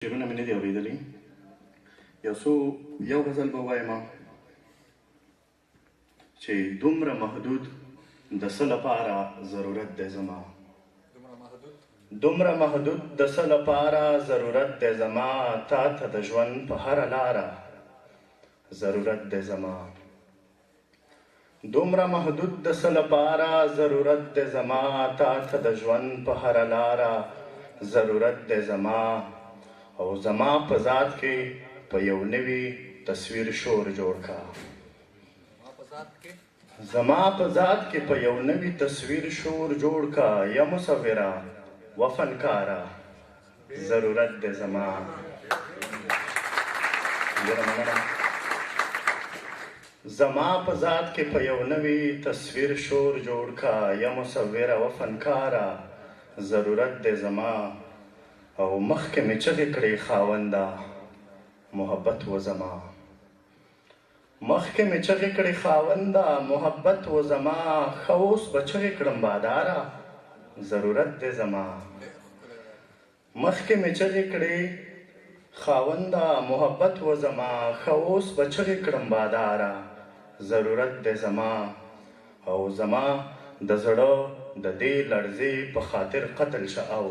شعرونه مې نه دي اورېدلي. یو غزل به ووایم چې دومره محدود د څه لپاره ضرورت دی زما، دومره محدود د څه لپاره ضرورت دی زما، تا ته د ژوند په هره لاره ضرورت دی زما. دومره محدود د څه لپاره ضرورت دی زما، تا ته د ژوند په هره لاره ضرورت دی زما. او زما په ذات کې په یو نوي تصویر شور جوړ کا، زما په ذات کې په یو نوي تصویر شور جوړ کا، یا مصوره و فنکاره ضرورت دی زما. زما په ذات کې په یو نوي تصویر شور جوړ کا، یا مصوره و فنکاره ضرورت دی زما. او مخکې مې چغې کړې خاونده محبت و زما، مخکې مې چغې کړې خاونده محبت و زما، ښه اوس به چغې کړم باداره ضرورت دی زما. مخکې مې چغې کړې خاونده محبت و زما، ښه اوس به چغې کړم باداره ضرورت دی زما. او زما د زړه د دې لړزې په خاطر قتل شه، او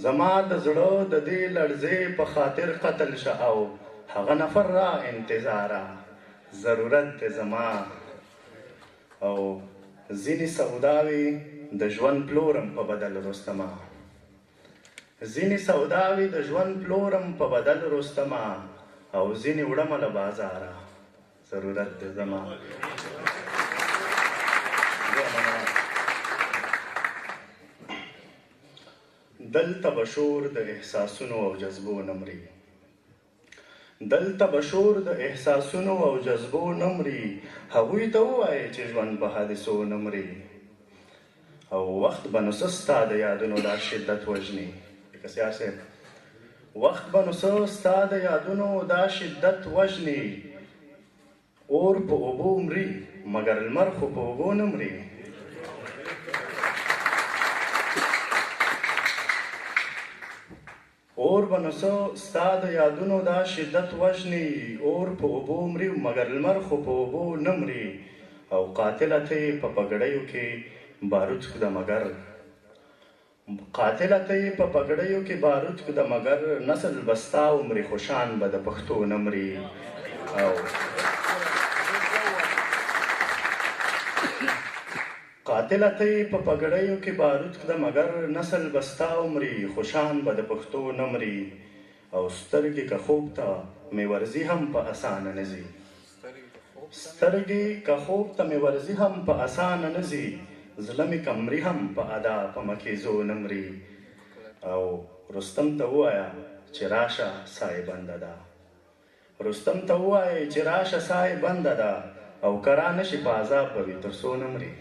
زما د زړه د دې لړزې په خاطر قتل شه، او هغه نفر را انتظاره ضرورت دی زما. او ځینې سوداوي د ژوند پلورم په بدل رستمه، ځینې سوداوي د ژوند پلورم په بدل رستمه، او ځینې وړمه له بازاره ضرورت دی زما. دلته به شور د احساسونو او جذبو نه مري، دلته به شور د احساسونو او جذبو نه مري، هغوی ته ووایې چې ژوند په حادثو نه مري. او وخت به نو څه ستا د یادونو دا شدت وژني، لکه سیار صاحب، وخت به نو څه ستا د یادونو دا شدت وژني. اور په اوبو مري مګر لمر خو په اوبو نه مري. اور به نو څه ستا د یادونو دا شدت وژني، اور په اوبو مري مګر لمر خو په اوبو نه مري. او قاتله ته یې په پګړیو کې بارود کده مګر، قاتله ته یې په پګړیو کې بارود کده مګر، نسل به ستا ومري خو شان به د پښتو نه مري. او قاتله ته یې په پګړیو کې بارود کده مګر، نسل به ستا ومري خو شان به د پښتو نه مري. او سترګې که خوب ته مې ورځي هم په اسانه نه ځي، سترګې که خوب ته مې ورځي هم په اسانه نه ځي، زړه مې کمري هم په ادا په مکیزو نه مري. او رستم ته ووایه چې راشه سایه بنده ده، رستم ته ووایه چې راشه سایه بنده ده، او که را نشي په عذاب به وي تر څو نه مري.